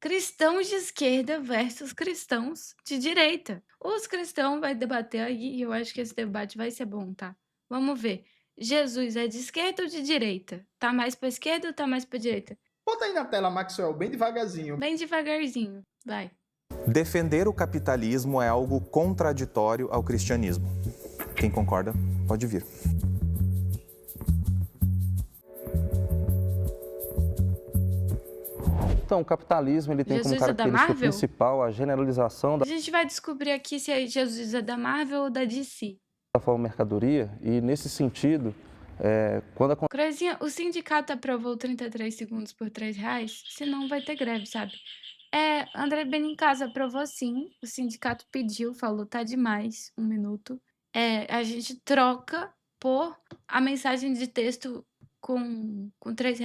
cristãos de esquerda versus cristãos de direita. Os cristãos vai debater aí e eu acho que esse debate vai ser bom, tá? Vamos ver. Jesus é de esquerda ou de direita? Tá mais pra esquerda ou tá mais pra direita? Bota aí na tela, Maxwell, bem devagarzinho. Bem devagarzinho, vai. Defender o capitalismo é algo contraditório ao cristianismo. Quem concorda, pode vir. Então, o capitalismo ele tem como Jesus é da característica Marvel? principal a generalização A gente vai descobrir aqui se Jesus é da Marvel ou da DC. da forma mercadoria e, nesse sentido, quando Croizinha, o sindicato aprovou 33 segundos por R$ 3, senão vai ter greve, sabe? André Benincasa aprovou sim, o sindicato pediu, falou, tá demais, 1 minuto. A gente troca por a mensagem de texto com R$ 3.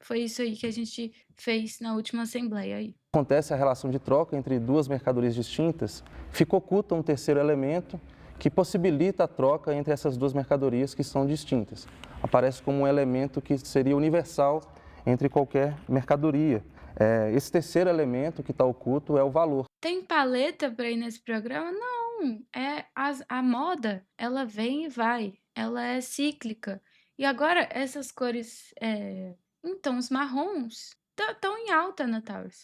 Foi isso aí que a gente fez na última assembleia aí. acontece a relação de troca entre duas mercadorias distintas, fica oculto um terceiro elemento que possibilita a troca entre essas duas mercadorias que são distintas. Aparece como um elemento que seria universal entre qualquer mercadoria. Esse terceiro elemento que está oculto é o valor. Tem paleta para ir nesse programa? Não, a moda, ela vem e vai, ela é cíclica. E agora essas cores em tons marrons estão em alta na Taurus.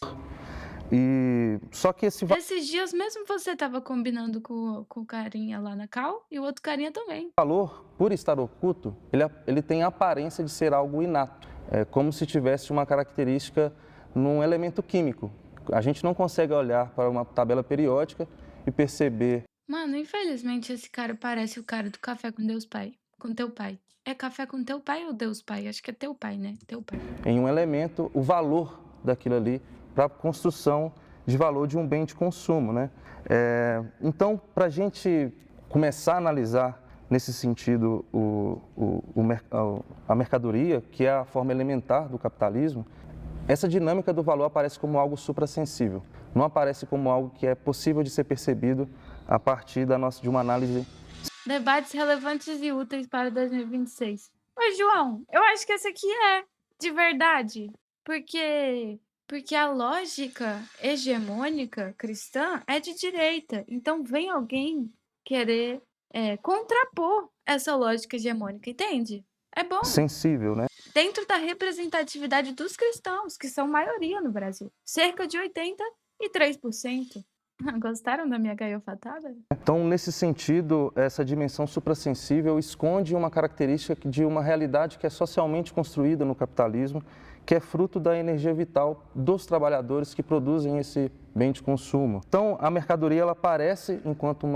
E só que esse Esses dias mesmo você estava combinando com o carinha lá na Cal e o outro carinha também. valor, por estar oculto, ele tem a aparência de ser algo inato. É como se tivesse uma característica num elemento químico. A gente não consegue olhar para uma tabela periódica e perceber Mano, infelizmente esse cara parece o cara do Café com Deus Pai, com teu pai. É Café com teu pai ou Deus Pai? Acho que é teu pai, né? Teu pai. em um elemento o valor daquilo ali para a construção de valor de um bem de consumo, né? Então, para a gente começar a analisar nesse sentido a mercadoria, que é a forma elementar do capitalismo, essa dinâmica do valor aparece como algo suprassensível, não aparece como algo que é possível de ser percebido a partir de uma análise. Debates relevantes e úteis para 2026. Ô, João, eu acho que esse aqui é de verdade. Porque a lógica hegemônica cristã é de direita. Então vem alguém querer contrapor essa lógica hegemônica, entende? É bom. Sensível, né? Dentro da representatividade dos cristãos, que são maioria no Brasil. Cerca de 83%. Gostaram da minha gaiofatada? Então, nesse sentido, essa dimensão suprassensível esconde uma característica de uma realidade que é socialmente construída no capitalismo, que é fruto da energia vital dos trabalhadores que produzem esse bem de consumo. Então, a mercadoria ela aparece enquanto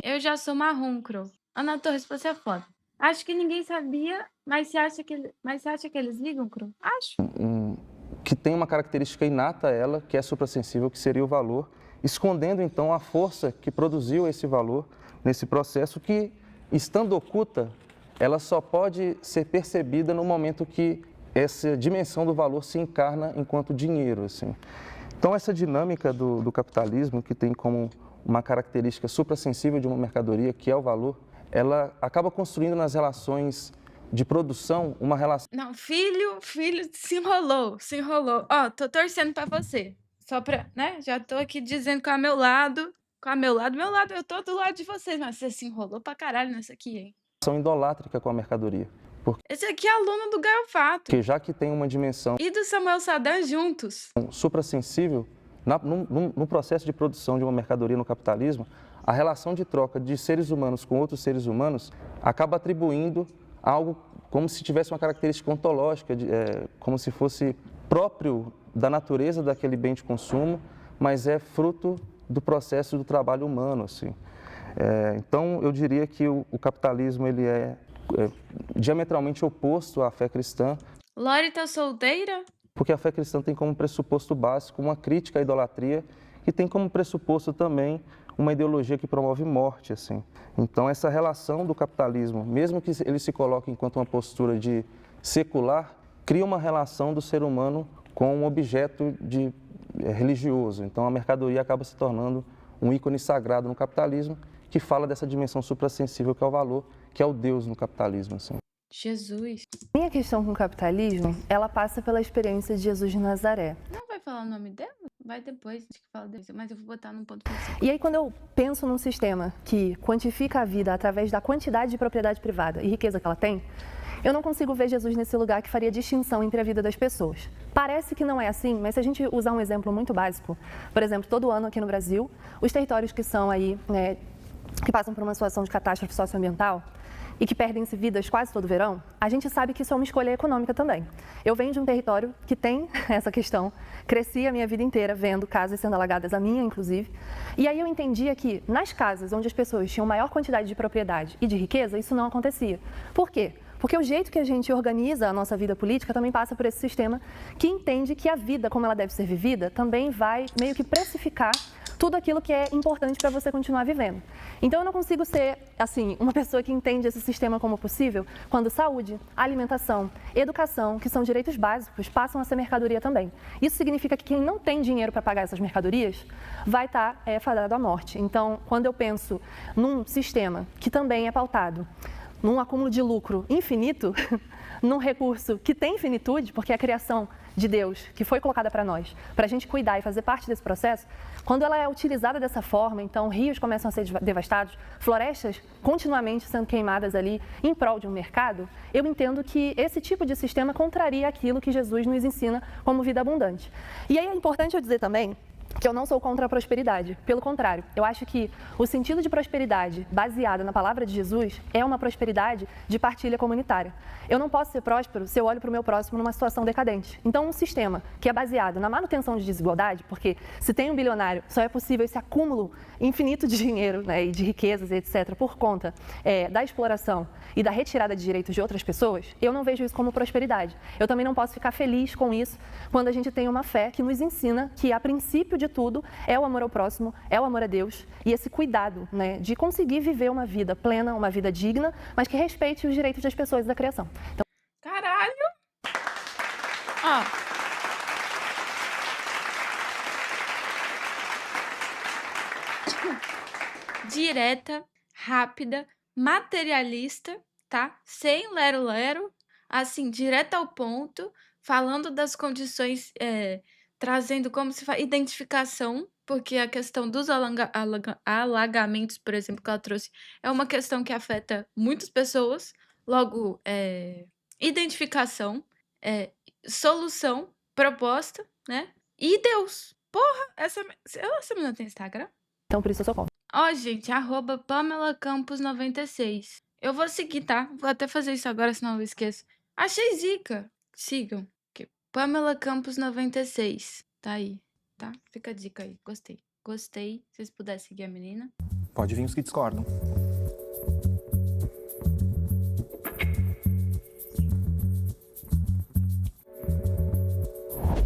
Eu já sou marrom, Cro. Ana Torres, você é foda. Acho que ninguém sabia, mas você acha que eles ligam, Cro? Acho. que tem uma característica inata a ela, que é suprassensível, que seria o valor, escondendo então a força que produziu esse valor nesse processo que, estando oculta, ela só pode ser percebida no momento que essa dimensão do valor se encarna enquanto dinheiro, assim. Então, essa dinâmica do capitalismo, que tem como uma característica suprassensível de uma mercadoria, que é o valor, ela acaba construindo nas relações de produção uma relação. Não, filho, se enrolou. Ó, tô torcendo pra você. Só pra, né? Já tô aqui dizendo com o meu lado, eu tô do lado de vocês, mas você se enrolou pra caralho nessa aqui, hein? Idolátrica com a mercadoria. Esse aqui é aluno do Gaiofato Porque já que tem uma dimensão e do Samuel Sadan juntos. suprassensível, no processo de produção de uma mercadoria no capitalismo, a relação de troca de seres humanos com outros seres humanos acaba atribuindo algo como se tivesse uma característica ontológica, como se fosse próprio da natureza daquele bem de consumo, mas é fruto do processo do trabalho humano, assim. Então, eu diria que o capitalismo ele é diametralmente oposto à fé cristã. Lori tá solteira? Porque a fé cristã tem como pressuposto básico uma crítica à idolatria e tem como pressuposto também uma ideologia que promove morte, assim. Então, essa relação do capitalismo, mesmo que ele se coloque enquanto uma postura de secular, cria uma relação do ser humano com um objeto religioso. Então, a mercadoria acaba se tornando um ícone sagrado no capitalismo que fala dessa dimensão suprassensível que é o valor, que é o Deus no capitalismo, assim. Jesus. Minha questão com o capitalismo, ela passa pela experiência de Jesus de Nazaré. Não vai vai falar o nome dela? Vai depois, a gente fala depois, mas eu vou botar num ponto principal. E aí, quando eu penso num sistema que quantifica a vida através da quantidade de propriedade privada e riqueza que ela tem, eu não consigo ver Jesus nesse lugar que faria distinção entre a vida das pessoas. Parece que não é assim, mas se a gente usar um exemplo muito básico, por exemplo, todo ano aqui no Brasil, os territórios que são aí, que passam por uma situação de catástrofe socioambiental e que perdem-se vidas quase todo verão, a gente sabe que isso é uma escolha econômica também. Eu venho de um território que tem essa questão, cresci a minha vida inteira vendo casas sendo alagadas, a minha inclusive, e aí eu entendia que nas casas onde as pessoas tinham maior quantidade de propriedade e de riqueza, isso não acontecia. Por quê? Porque o jeito que a gente organiza a nossa vida política também passa por esse sistema que entende que a vida, como ela deve ser vivida, também vai meio que precificar tudo aquilo que é importante para você continuar vivendo. Então eu não consigo ser, assim, uma pessoa que entende esse sistema como possível quando saúde, alimentação, educação, que são direitos básicos, passam a ser mercadoria também. Isso significa que quem não tem dinheiro para pagar essas mercadorias vai estar fadado à morte. Então, quando eu penso num sistema que também é pautado num acúmulo de lucro infinito, num recurso que tem finitude, porque é a criação de Deus que foi colocada para nós, para a gente cuidar e fazer parte desse processo, quando ela é utilizada dessa forma, então rios começam a ser devastados, florestas continuamente sendo queimadas ali em prol de um mercado, eu entendo que esse tipo de sistema contraria aquilo que Jesus nos ensina como vida abundante. E aí é importante eu dizer também que eu não sou contra a prosperidade. Pelo contrário, eu acho que o sentido de prosperidade baseada na palavra de Jesus é uma prosperidade de partilha comunitária. Eu não posso ser próspero se eu olho para o meu próximo numa situação decadente. Então, um sistema que é baseado na manutenção de desigualdade, porque se tem um bilionário, só é possível esse acúmulo infinito de dinheiro, né, e de riquezas, etc., por conta da exploração e da retirada de direitos de outras pessoas, eu não vejo isso como prosperidade. Eu também não posso ficar feliz com isso quando a gente tem uma fé que nos ensina que, a princípio de tudo, é o amor ao próximo, é o amor a Deus e esse cuidado, né, de conseguir viver uma vida plena, uma vida digna, mas que respeite os direitos das pessoas e da criação. Então, Caralho! Ó. Direta, rápida, materialista, tá? Sem lero-lero, assim, direto ao ponto, falando das condições, trazendo como se faz identificação, porque a questão dos alagamentos, por exemplo, que ela trouxe, é uma questão que afeta muitas pessoas. Logo, identificação, solução, proposta, né? E Deus. Porra, essa menina tem Instagram? por isso eu sou contra. Ó, gente, @PamelaCampos96. Eu vou seguir, tá? Vou até fazer isso agora, senão eu esqueço. Achei zica. Sigam. Pamela Campos 96. Tá aí, tá? Fica a dica aí. Gostei. Gostei. Se vocês puderem seguir a menina. Pode vir os que discordam.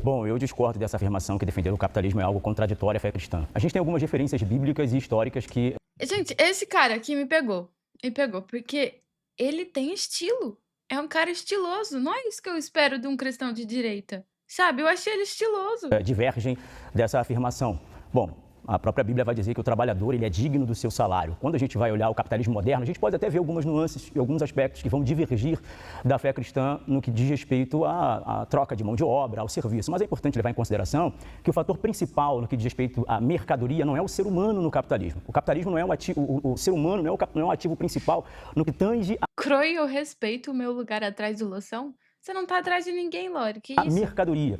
Bom, eu discordo dessa afirmação que defender o capitalismo é algo contraditório à fé cristã. A gente tem algumas referências bíblicas e históricas que... Gente, esse cara aqui me pegou. Me pegou, porque ele tem estilo. É um cara estiloso. Não é isso que eu espero de um cristão de direita. Sabe? Eu achei ele estiloso. divergem dessa afirmação. Bom, a própria Bíblia vai dizer que o trabalhador ele é digno do seu salário. Quando a gente vai olhar o capitalismo moderno, a gente pode até ver algumas nuances e alguns aspectos que vão divergir da fé cristã no que diz respeito à troca de mão de obra, ao serviço. Mas é importante levar em consideração que o fator principal no que diz respeito à mercadoria não é o ser humano no capitalismo. O capitalismo não é o ser humano não é o ativo principal no que tange Croy, eu respeito o meu lugar atrás do loção. Você não tá atrás de ninguém, Lore. Que a isso? mercadoria.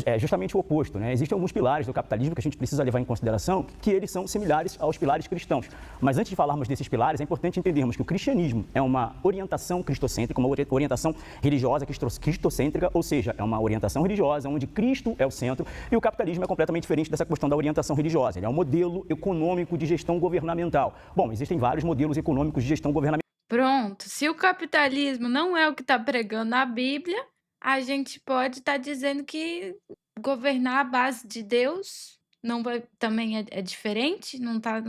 É justamente o oposto, né? Existem alguns pilares do capitalismo que a gente precisa levar em consideração que eles são similares aos pilares cristãos. Mas antes de falarmos desses pilares, é importante entendermos que o cristianismo é uma orientação cristocêntrica, uma orientação religiosa cristocêntrica, ou seja, é uma orientação religiosa onde Cristo é o centro, e o capitalismo é completamente diferente dessa questão da orientação religiosa. Ele é um modelo econômico de gestão governamental. Bom, existem vários modelos econômicos de gestão governamental. Pronto. Se o capitalismo não é o que tá pregando na Bíblia, a gente pode estar dizendo que governar à base de Deus não vai, também é diferente, não tá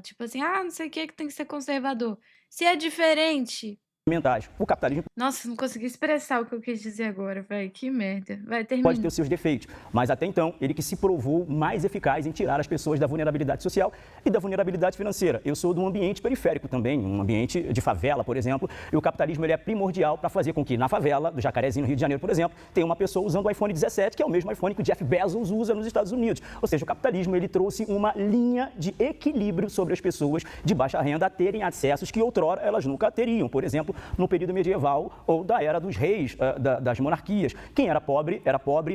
tipo assim, não sei o que tem que ser conservador. Se é diferente, fundamentais. O capitalismo Nossa, não consegui expressar o que eu quis dizer agora, velho. Que merda. Vai, pode ter termina. os seus defeitos, mas até então ele que se provou mais eficaz em tirar as pessoas da vulnerabilidade social e da vulnerabilidade financeira. Eu sou de um ambiente periférico também, um ambiente de favela, por exemplo, e o capitalismo ele é primordial para fazer com que na favela do Jacarezinho, no Rio de Janeiro, por exemplo, tenha uma pessoa usando o iPhone 17, que é o mesmo iPhone que o Jeff Bezos usa nos Estados Unidos. Ou seja, o capitalismo ele trouxe uma linha de equilíbrio sobre as pessoas de baixa renda a terem acessos que outrora elas nunca teriam, por exemplo, no período medieval ou da era dos reis, das monarquias. Quem era pobre,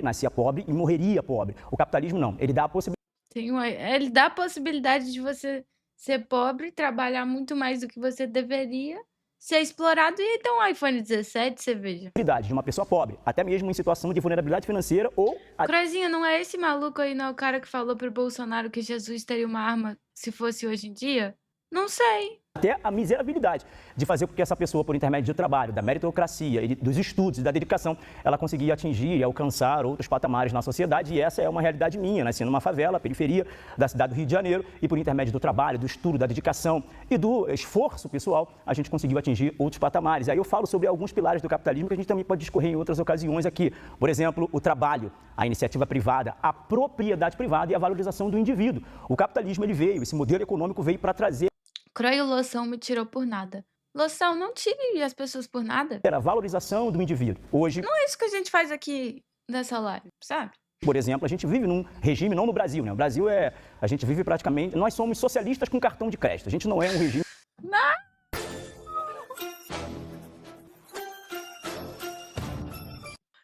nascia pobre e morreria pobre. O capitalismo não, ele dá a possibilidade Ele dá a possibilidade de você ser pobre, trabalhar muito mais do que você deveria, ser explorado e ter um iPhone 17, você veja. de uma pessoa pobre, até mesmo em situação de vulnerabilidade financeira ou Croizinha, não é esse maluco aí, não é o cara que falou pro Bolsonaro que Jesus teria uma arma se fosse hoje em dia? Não sei. até a miserabilidade de fazer com que essa pessoa, por intermédio do trabalho, da meritocracia, dos estudos e da dedicação, ela conseguia atingir e alcançar outros patamares na sociedade. E essa é uma realidade minha, nasci numa favela, periferia da cidade do Rio de Janeiro, e por intermédio do trabalho, do estudo, da dedicação e do esforço pessoal, a gente conseguiu atingir outros patamares. Aí eu falo sobre alguns pilares do capitalismo que a gente também pode discorrer em outras ocasiões aqui. Por exemplo, o trabalho, a iniciativa privada, a propriedade privada e a valorização do indivíduo. O capitalismo ele veio, esse modelo econômico veio para trazer Croio Loção me tirou por nada. Loção, não tire as pessoas por nada. a valorização do indivíduo. Hoje, Não é isso que a gente faz aqui nessa live, sabe? por exemplo, a gente vive num regime, não no Brasil, né? O Brasil a gente vive praticamente, nós somos socialistas com cartão de crédito. A gente não é um regime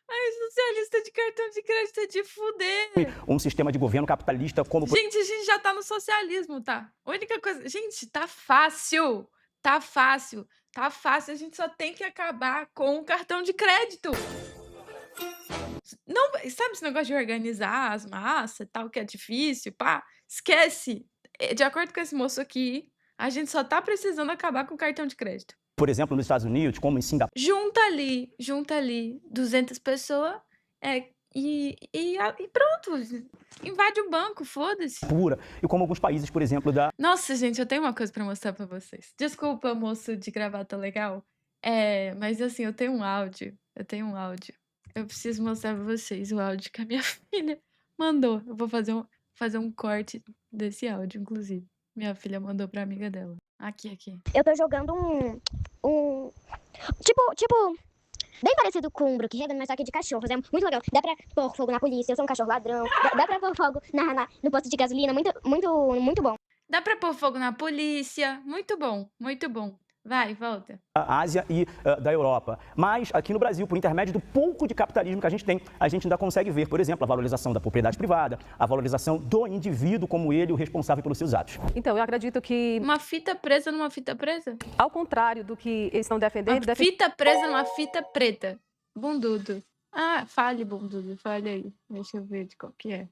Ai, socialista de cartão de crédito é de fuder. um sistema de governo capitalista como Gente, a gente já tá no socialismo, tá? A única coisa. Gente, tá fácil. Tá fácil. Tá fácil. A gente só tem que acabar com o cartão de crédito. Não, sabe esse negócio de organizar as massas e tal, que é difícil, pá? Esquece. De acordo com esse moço aqui, a gente só tá precisando acabar com o cartão de crédito. por exemplo, nos Estados Unidos, como em Singapura, Junta ali 200 pessoas e pronto. Invade o banco, foda-se. e como alguns países, por exemplo, da Nossa, gente, eu tenho uma coisa pra mostrar pra vocês. Desculpa, moço de gravata legal. Mas assim, eu tenho um áudio. Eu preciso mostrar pra vocês o áudio que a minha filha mandou. Eu vou fazer um corte desse áudio, inclusive. Minha filha mandou pra amiga dela. Aqui. Eu tô jogando um tipo, bem parecido com um Brookhaven, mas só que de cachorros. É muito legal. Dá pra pôr fogo na polícia, eu sou um cachorro ladrão. Dá pra pôr fogo no posto de gasolina, muito bom. Dá pra pôr fogo na polícia. Muito bom, muito bom. Vai, volta. Ásia e da Europa. Mas aqui no Brasil, por intermédio do pouco de capitalismo que a gente tem, a gente ainda consegue ver, por exemplo, a valorização da propriedade privada, a valorização do indivíduo como ele, o responsável pelos seus atos. Então, eu acredito que, Uma fita presa numa fita presa? ao contrário do que eles estão defendendo, Uma fita presa numa fita preta. Bundudo. Ah, fale, bundudo. Fale aí. Deixa eu ver de qual que é.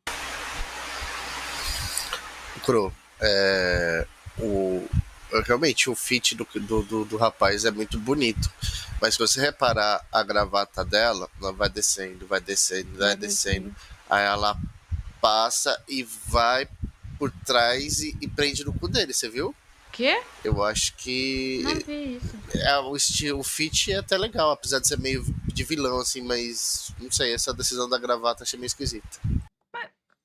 Cro, realmente o fit do rapaz é muito bonito, mas se você reparar a gravata dela, ela vai descendo, aí ela passa e vai por trás e prende no cu dele, você viu? Quê? Eu acho que Não vi isso. o fit é até legal, apesar de ser meio de vilão assim, mas não sei, essa decisão da gravata achei meio esquisita.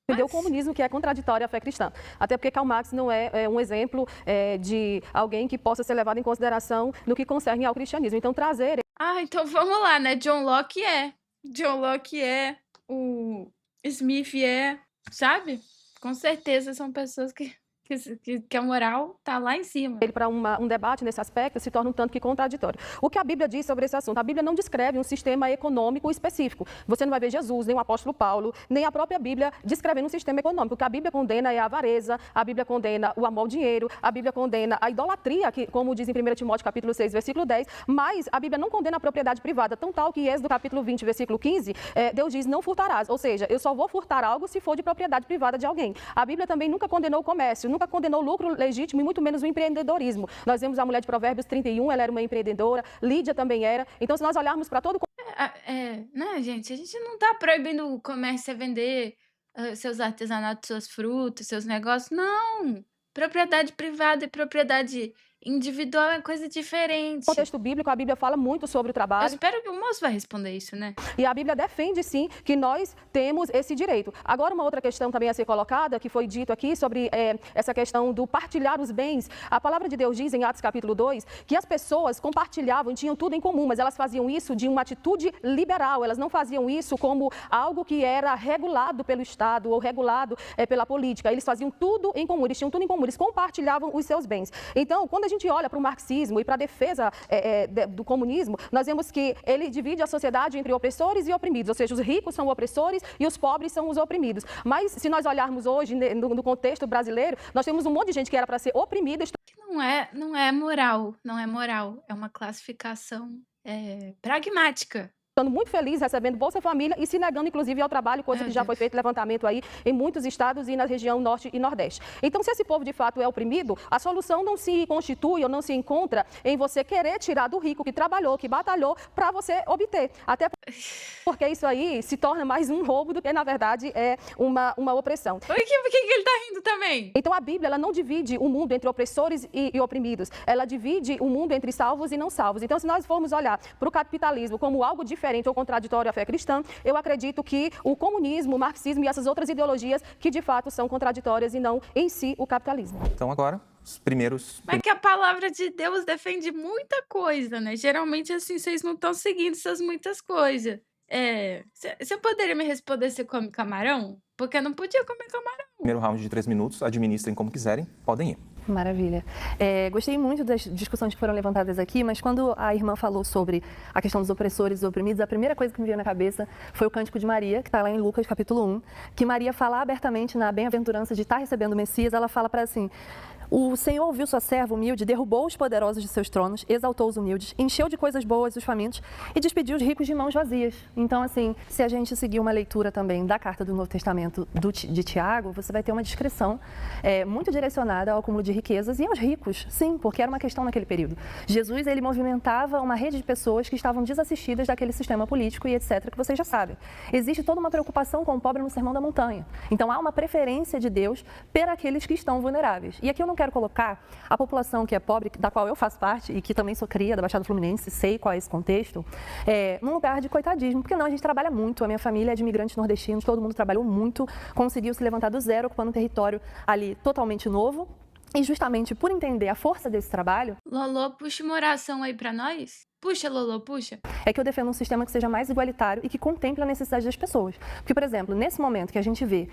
defender o comunismo, que é contraditório à fé cristã. Até porque Karl Marx não é um exemplo de alguém que possa ser levado em consideração no que concerne ao cristianismo. Então, trazer... Ah, então vamos lá, né? John Locke é. O Smith é. Sabe? Com certeza são pessoas que a moral tá lá em cima. ele para um debate nesse aspecto se torna um tanto que contraditório. O que a Bíblia diz sobre esse assunto? A Bíblia não descreve um sistema econômico específico. Você não vai ver Jesus, nem o apóstolo Paulo, nem a própria Bíblia descrevendo um sistema econômico. O que a Bíblia condena é a avareza, a Bíblia condena o amor ao dinheiro, a Bíblia condena a idolatria, que, como diz em 1 Timóteo capítulo 6, versículo 10, mas a Bíblia não condena a propriedade privada, tão tal que em Êxodo capítulo 20, versículo 15, Deus diz, não furtarás. Ou seja, eu só vou furtar algo se for de propriedade privada de alguém. A Bíblia também nunca condenou o comércio, nunca condenou o lucro legítimo e muito menos o empreendedorismo. Nós vemos a mulher de Provérbios 31, ela era uma empreendedora, Lídia também era. Então, se nós olharmos para todo... Né, gente? A gente não tá proibindo o comércio a vender seus artesanatos, suas frutas, seus negócios. Não! Propriedade privada e propriedade Individual é coisa No diferente. contexto bíblico, a Bíblia fala muito sobre o Eu trabalho. espero que o moço vai responder isso, né? E a Bíblia defende, sim, que nós temos esse direito. Agora, uma outra questão também a ser colocada, que foi dito aqui sobre essa questão do partilhar os bens. A palavra de Deus diz em Atos capítulo 2 que as pessoas compartilhavam, tinham tudo em comum, mas elas faziam isso de uma atitude liberal. Elas não faziam isso como algo que era regulado pelo Estado ou regulado pela política. Eles faziam tudo em comum, eles tinham tudo em comum, eles compartilhavam os seus bens. Então, quando a gente olha para o marxismo e para a defesa do comunismo, nós vemos que ele divide a sociedade entre opressores e oprimidos, ou seja, os ricos são opressores e os pobres são os oprimidos. Mas se nós olharmos hoje no contexto brasileiro, nós temos um monte de gente que era para ser oprimida. Que não é moral, não é moral. É uma classificação pragmática. Estando muito feliz recebendo Bolsa Família e se negando, inclusive, ao trabalho, coisa que já foi feito levantamento aí em muitos estados e na região norte e nordeste. Então, se esse povo de fato é oprimido, a solução não se constitui ou não se encontra em você querer tirar do rico que trabalhou, que batalhou, para você obter. Até porque isso aí se torna mais um roubo do que, na verdade, é uma opressão. Por que ele tá rindo também? Então, a Bíblia ela não divide o mundo entre opressores e oprimidos. Ela divide o mundo entre salvos e não salvos. Então, se nós formos olhar para o capitalismo como algo diferente ou contraditório à fé cristã, eu acredito que o comunismo, o marxismo e essas outras ideologias que de fato são contraditórias e não em si o capitalismo. Então agora, os primeiros... Mas que a palavra de Deus defende muita coisa, né? Geralmente, assim, vocês não estão seguindo essas muitas coisas. Você poderia me responder se come camarão? Porque eu não podia comer camarão. Primeiro round de 3 minutos, administrem como quiserem, podem ir. Maravilha. Gostei muito das discussões que foram levantadas aqui, mas quando a irmã falou sobre a questão dos opressores e oprimidos, a primeira coisa que me veio na cabeça foi o Cântico de Maria, que está lá em Lucas capítulo 1, que Maria fala abertamente na bem-aventurança de estar recebendo o Messias. Ela fala para assim: o Senhor ouviu sua serva humilde, derrubou os poderosos de seus tronos, exaltou os humildes, encheu de coisas boas os famintos e despediu os ricos de mãos vazias. Então, assim, se a gente seguir uma leitura também da carta do Novo Testamento de Tiago, você vai ter uma descrição muito direcionada ao acúmulo de riquezas e aos ricos, sim, porque era uma questão naquele período. Jesus, ele movimentava uma rede de pessoas que estavam desassistidas daquele sistema político e etc, que vocês já sabem. Existe toda uma preocupação com o pobre no Sermão da Montanha. Então, há uma preferência de Deus por aqueles que estão vulneráveis. E aqui eu não quero colocar a população que é pobre, da qual eu faço parte e que também sou cria da Baixada Fluminense, sei qual é esse contexto, num lugar de coitadismo, porque não, a gente trabalha muito, a minha família é de imigrantes nordestinos, todo mundo trabalhou muito, conseguiu se levantar do zero, ocupando um território ali totalmente novo. E justamente por entender a força desse trabalho... Lolo, puxa uma oração aí pra nós. Puxa, Lolo, puxa. É que eu defendo um sistema que seja mais igualitário e que contemple a necessidade das pessoas. Porque, por exemplo, nesse momento que a gente vê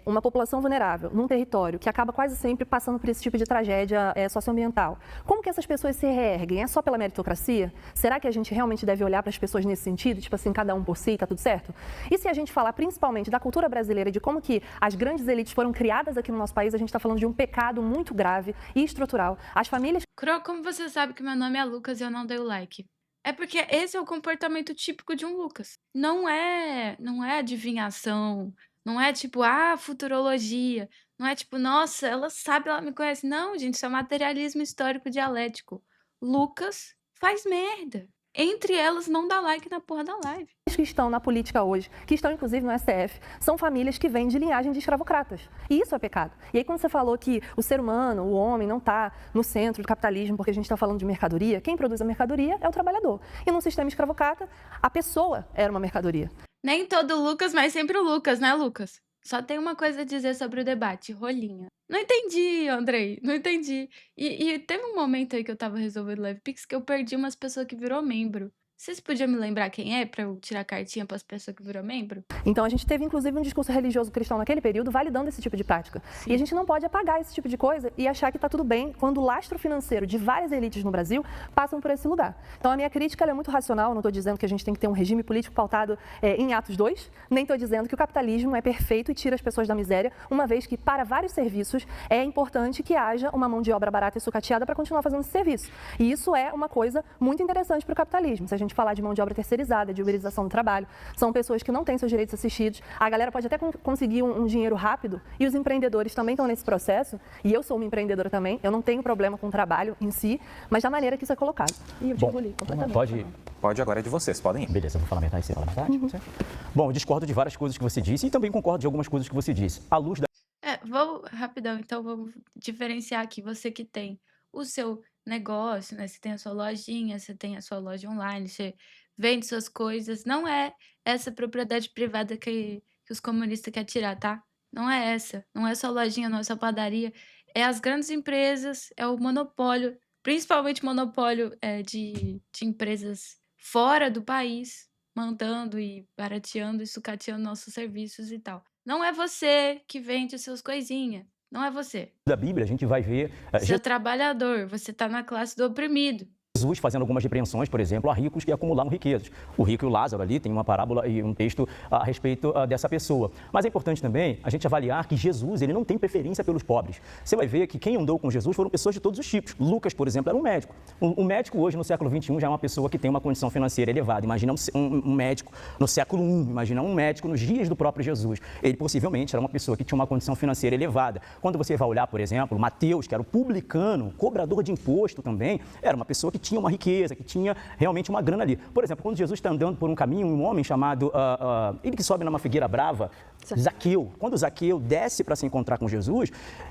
uma população vulnerável num território que acaba quase sempre passando por esse tipo de tragédia socioambiental, como que essas pessoas se reerguem? É só pela meritocracia? Será que a gente realmente deve olhar para as pessoas nesse sentido? Tipo assim, cada um por si, tá tudo certo? E se a gente falar principalmente da cultura brasileira, de como que as grandes elites foram criadas aqui no nosso país, a gente está falando de um pecado muito grave e estrutural. As famílias... Cro, como você sabe que meu nome é Lucas e eu não dei o like? É porque esse é o comportamento típico de um Lucas. Não é adivinhação, não é tipo, futurologia, não é tipo, nossa, ela sabe, ela me conhece. Não, gente, isso é materialismo histórico dialético. Lucas faz merda. Entre elas, não dá like na porra da live. Que estão na política hoje, que estão inclusive no STF, são famílias que vêm de linhagem de escravocratas. E isso é pecado. E aí quando você falou que o ser humano, o homem, não está no centro do capitalismo porque a gente está falando de mercadoria, quem produz a mercadoria é o trabalhador. E num sistema escravocrata, a pessoa era uma mercadoria. Nem todo Lucas, mas sempre o Lucas, né, Lucas? Só tem uma coisa a dizer sobre o debate, rolinha. Não entendi, Andrei, não entendi. E teve um momento aí que eu tava resolvendo o LivePix que eu perdi umas pessoas que virou membro. Vocês podiam me lembrar quem é pra eu tirar cartinha pras pessoas que virou membro? Então a gente teve inclusive um discurso religioso cristão naquele período validando esse tipo de prática. Sim. E a gente não pode apagar esse tipo de coisa e achar que tá tudo bem quando o lastro financeiro de várias elites no Brasil passam por esse lugar. Então a minha crítica é muito racional, não estou dizendo que a gente tem que ter um regime político pautado em Atos 2, nem estou dizendo que o capitalismo é perfeito e tira as pessoas da miséria, uma vez que para vários serviços é importante que haja uma mão de obra barata e sucateada para continuar fazendo esse serviço. E isso é uma coisa muito interessante para o capitalismo. Se a gente falar de mão de obra terceirizada, de uberização do trabalho, são pessoas que não têm seus direitos assistidos. A galera pode até conseguir um dinheiro rápido e os empreendedores também estão nesse processo. E eu sou uma empreendedora também, eu não tenho problema com o trabalho em si, mas da maneira que isso é colocado. E eu te engoli completamente. Pode, agora é de vocês, podem ir. Beleza, eu vou falar metade e você fala metade. Bom, eu discordo de várias coisas que você disse e também concordo de algumas coisas que você disse. À luz da... Rapidão, então vamos diferenciar aqui. Você que tem o seu negócio, né? Você tem a sua lojinha, você tem a sua loja online, você vende suas coisas. Não é essa propriedade privada que os comunistas querem tirar, tá? Não é essa. Não é sua lojinha, não é sua padaria. É as grandes empresas, é o monopólio, principalmente monopólio de empresas fora do país, mandando e barateando e sucateando nossos serviços e tal. Não é você que vende as suas coisinhas. Não é você. Da Bíblia, a gente vai ver Você é trabalhador, você está na classe do oprimido. Jesus fazendo algumas repreensões, por exemplo, a ricos que acumularam riquezas. O rico e o Lázaro ali tem uma parábola e um texto a respeito dessa pessoa. Mas é importante também a gente avaliar que Jesus ele não tem preferência pelos pobres. Você vai ver que quem andou com Jesus foram pessoas de todos os tipos. Lucas, por exemplo, era um médico. Um médico hoje, no século XXI, já é uma pessoa que tem uma condição financeira elevada. Imagina um médico no século I, imagina um médico nos dias do próprio Jesus. Ele possivelmente era uma pessoa que tinha uma condição financeira elevada. Quando você vai olhar, por exemplo, Mateus, que era o publicano, cobrador de imposto também, era uma pessoa que tinha uma riqueza, que tinha realmente uma grana ali. Por exemplo, quando Jesus está andando por um caminho, um homem chamado, ele que sobe numa figueira brava, Zaqueu. Quando Zaqueu desce para se encontrar com Jesus,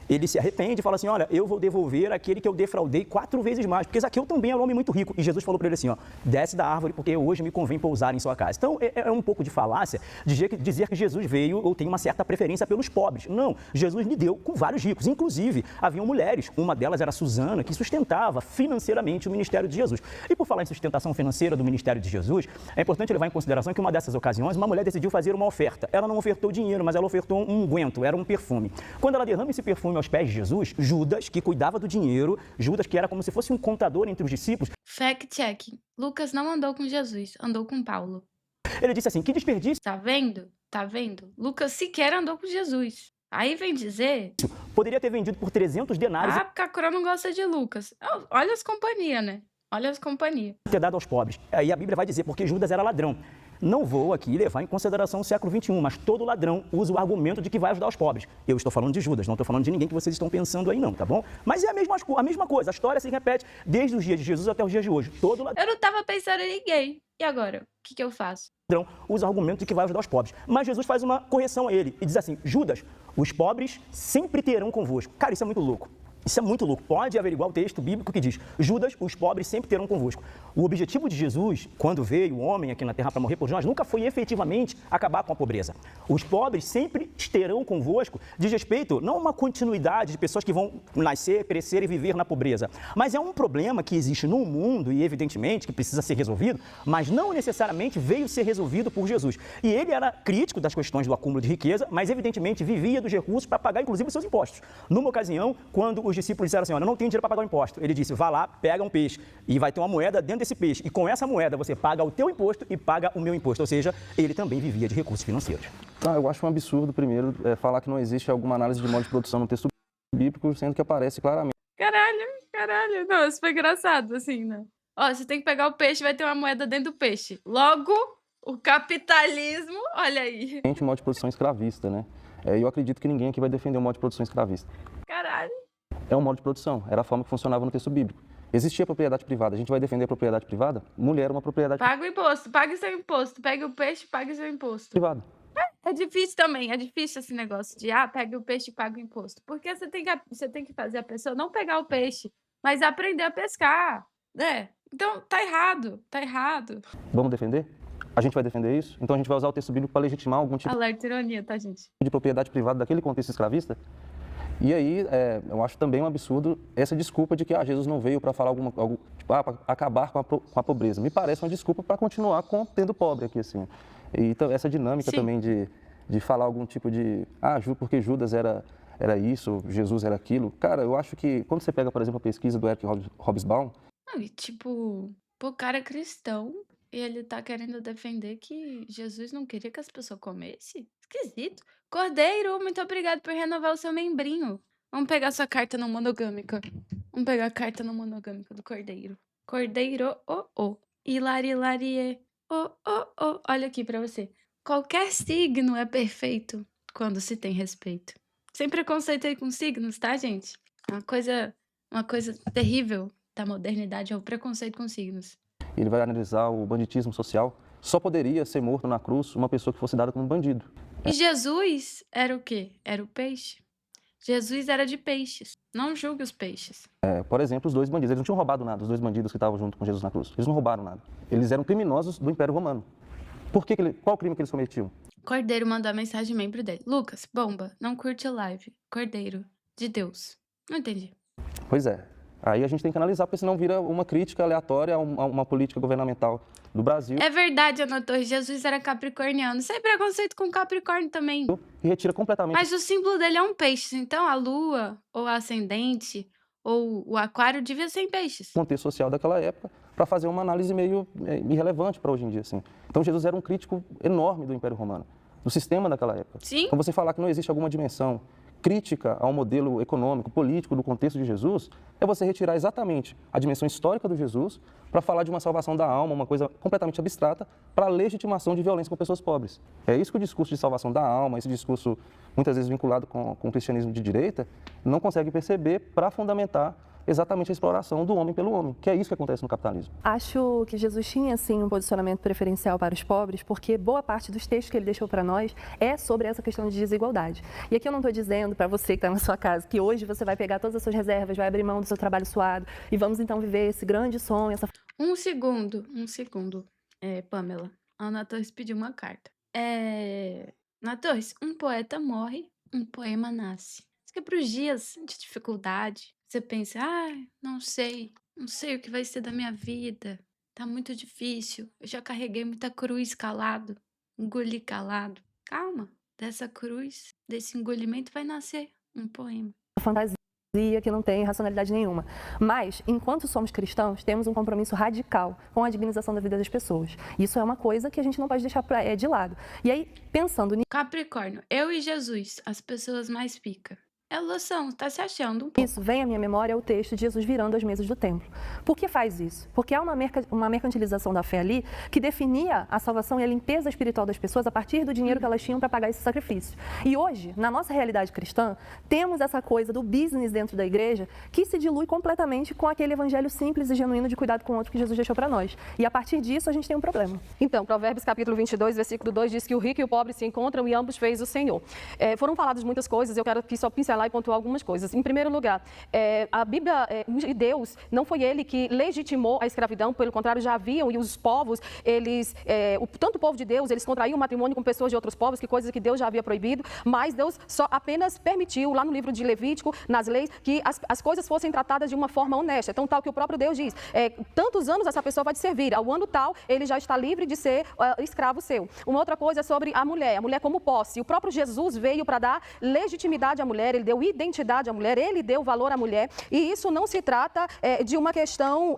ele se arrepende e fala assim, olha, eu vou devolver aquele que eu defraudei 4 vezes mais, porque Zaqueu também era um homem muito rico. E Jesus falou para ele assim, ó, desce da árvore porque hoje me convém pousar em sua casa. Então, é um pouco de falácia dizer que Jesus veio ou tem uma certa preferência pelos pobres. Não, Jesus lidou com vários ricos. Inclusive, haviam mulheres, uma delas era Susana, que sustentava financeiramente o ministério de Jesus. E por falar em sustentação financeira do ministério de Jesus, é importante levar em consideração que uma dessas ocasiões, uma mulher decidiu fazer uma oferta. Ela não ofertou dinheiro, mas ela ofertou um unguento, era um perfume. Quando ela derrama esse perfume aos pés de Jesus, Judas, que cuidava do dinheiro, Judas, que era como se fosse um contador entre os discípulos, Fact-check. Lucas não andou com Jesus, andou com Paulo. ele disse assim, que desperdício Tá vendo? Tá vendo? Lucas sequer andou com Jesus. Aí vem dizer... poderia ter vendido por 300 denários Ah, porque a Coro não gosta de Lucas. Olha as companhias, né? Olha as companhias. e ter dado aos pobres. Aí a Bíblia vai dizer, porque Judas era ladrão. Não vou aqui levar em consideração o século XXI, mas todo ladrão usa o argumento de que vai ajudar os pobres. Eu estou falando de Judas, não estou falando de ninguém que vocês estão pensando aí não, tá bom? Mas é a mesma coisa, a história se repete desde os dias de Jesus até os dias de hoje. Todo ladrão Eu não tava pensando em ninguém. E agora? O que eu faço? usa o argumento de que vai ajudar os pobres. Mas Jesus faz uma correção a ele e diz assim, Judas, os pobres sempre terão convosco. Cara, isso é muito louco. Isso é muito louco. Pode averiguar o texto bíblico que diz, Judas, os pobres sempre terão convosco. O objetivo de Jesus, quando veio o homem aqui na terra para morrer por nós, nunca foi efetivamente acabar com a pobreza. Os pobres sempre terão convosco, diz respeito não a uma continuidade de pessoas que vão nascer, crescer e viver na pobreza, mas é um problema que existe no mundo e evidentemente que precisa ser resolvido, mas não necessariamente veio ser resolvido por Jesus. E ele era crítico das questões do acúmulo de riqueza, mas evidentemente vivia dos recursos para pagar inclusive os seus impostos. Numa ocasião, quando os discípulos disseram assim, olha, eu não tenho dinheiro para pagar o imposto. Ele disse, vá lá, pega um peixe e vai ter uma moeda dentro desse peixe. E com essa moeda você paga o teu imposto e paga o meu imposto. Ou seja, ele também vivia de recursos financeiros. Eu acho um absurdo, primeiro, falar que não existe alguma análise de modo de produção no texto bíblico, sendo que aparece claramente. Caralho. Não, isso foi engraçado, assim, né? Ó, você tem que pegar o peixe e vai ter uma moeda dentro do peixe. Logo, o capitalismo, olha aí. Um modo de produção escravista, né? E eu acredito que ninguém aqui vai defender o modo de produção escravista. Caralho. É um modo de produção, era a forma que funcionava no texto bíblico. Existia propriedade privada, a gente vai defender a propriedade privada? Mulher é uma propriedade Paga o imposto, pague seu imposto. Pega o peixe, pague seu imposto. privada. É difícil também, é difícil esse negócio de, pega o peixe e paga o imposto. Porque você tem que fazer a pessoa não pegar o peixe, mas aprender a pescar, né? Então, tá errado. Vamos defender? A gente vai defender isso? Então a gente vai usar o texto bíblico para legitimar algum tipo Alerta ironia, tá, gente? de propriedade privada daquele contexto escravista? E aí, eu acho também um absurdo essa desculpa de que Jesus não veio para falar para acabar com a pobreza. Me parece uma desculpa para continuar tendo pobre aqui, assim. E então, essa dinâmica Sim. também de falar algum tipo de, porque Judas era isso, Jesus era aquilo. Cara, eu acho que quando você pega, por exemplo, a pesquisa do Eric Hobsbawm, Não, e tipo, o cara é cristão e ele tá querendo defender que Jesus não queria que as pessoas comessem? Esquisito. Cordeiro, muito obrigado por renovar o seu membrinho. Vamos pegar sua carta não monogâmica. Vamos pegar a carta não monogâmica do Cordeiro. Cordeiro, Hilari, Olha aqui pra você. Qualquer signo é perfeito quando se tem respeito. Sem preconceito aí com signos, tá, gente? Uma coisa terrível da modernidade é o preconceito com signos. ele vai analisar o banditismo social. Só poderia ser morto na cruz uma pessoa que fosse dada como bandido. E Jesus era o quê? Era o peixe. Jesus era de peixes. Não julgue os peixes. Por exemplo, os 2 bandidos, eles não tinham roubado nada, os 2 bandidos que estavam junto com Jesus na cruz. Eles não roubaram nada. Eles eram criminosos do Império Romano. Qual crime que eles cometiam? Cordeiro mandou a mensagem membro dele. Lucas, bomba, não curte a live. Cordeiro, de Deus. Não entendi. Pois é. Aí a gente tem que analisar, porque senão vira uma crítica aleatória a uma política governamental do Brasil. É verdade, Ana Torres, Jesus era capricorniano. Sem preconceito com Capricórnio também. E retira completamente. Mas o símbolo dele é um peixe. Então a lua, ou a ascendente, ou o aquário devia ser em peixes. O contexto social daquela época, para fazer uma análise meio irrelevante para hoje em dia, assim. Então Jesus era um crítico enorme do Império Romano, do sistema daquela época. Sim. Então você falar que não existe alguma dimensão crítica ao modelo econômico, político do contexto de Jesus, é você retirar exatamente a dimensão histórica do Jesus para falar de uma salvação da alma, uma coisa completamente abstrata, para a legitimação de violência com pessoas pobres. É isso que o discurso de salvação da alma, esse discurso muitas vezes vinculado com o cristianismo de direita, não consegue perceber para fundamentar exatamente a exploração do homem pelo homem, que é isso que acontece no capitalismo. Acho que Jesus tinha, sim, um posicionamento preferencial para os pobres, porque boa parte dos textos que ele deixou para nós é sobre essa questão de desigualdade. E aqui eu não estou dizendo para você que está na sua casa que hoje você vai pegar todas as suas reservas, vai abrir mão do seu trabalho suado e vamos então viver esse grande sonho, essa... Um segundo, Pamela. A Ana Torres pediu uma carta. Ana Torres, um poeta morre, um poema nasce. Isso que é para os dias de dificuldade. Você pensa, não sei o que vai ser da minha vida. Tá muito difícil. Eu já carreguei muita cruz calado, engoli calado. Calma, dessa cruz, desse engolimento vai nascer um poema. Fantasia que não tem racionalidade nenhuma. Mas, enquanto somos cristãos, temos um compromisso radical com a dignização da vida das pessoas. Isso é uma coisa que a gente não pode deixar de lado. E aí, pensando nisso... Capricórnio, eu e Jesus, as pessoas mais pica. Elas tá se achando um pouco. Isso vem à minha memória o texto de Jesus virando as mesas do templo. Por que faz isso? Porque há uma mercantilização da fé ali que definia a salvação e a limpeza espiritual das pessoas a partir do dinheiro que elas tinham para pagar esse sacrifício. E hoje, na nossa realidade cristã, temos essa coisa do business dentro da igreja que se dilui completamente com aquele evangelho simples e genuíno de cuidado com o outro que Jesus deixou para nós. E a partir disso, a gente tem um problema. Então, Provérbios capítulo 22, versículo 2 diz que o rico e o pobre se encontram e ambos fez o Senhor. Foram faladas muitas coisas, eu quero aqui só pincelar e pontuar algumas coisas. Em primeiro lugar, a Bíblia de Deus, não foi ele que legitimou a escravidão, pelo contrário, já haviam, e os povos, tanto o povo de Deus, eles contraíam matrimônio com pessoas de outros povos, que coisas que Deus já havia proibido, mas Deus só apenas permitiu, lá no livro de Levítico, nas leis, que as coisas fossem tratadas de uma forma honesta. Então, tal que o próprio Deus diz, tantos anos essa pessoa vai te servir, ao ano tal, ele já está livre de ser escravo seu. Uma outra coisa é sobre a mulher como posse. O próprio Jesus veio para dar legitimidade à mulher, ele deu identidade à mulher, ele deu valor à mulher, e isso não se trata de uma questão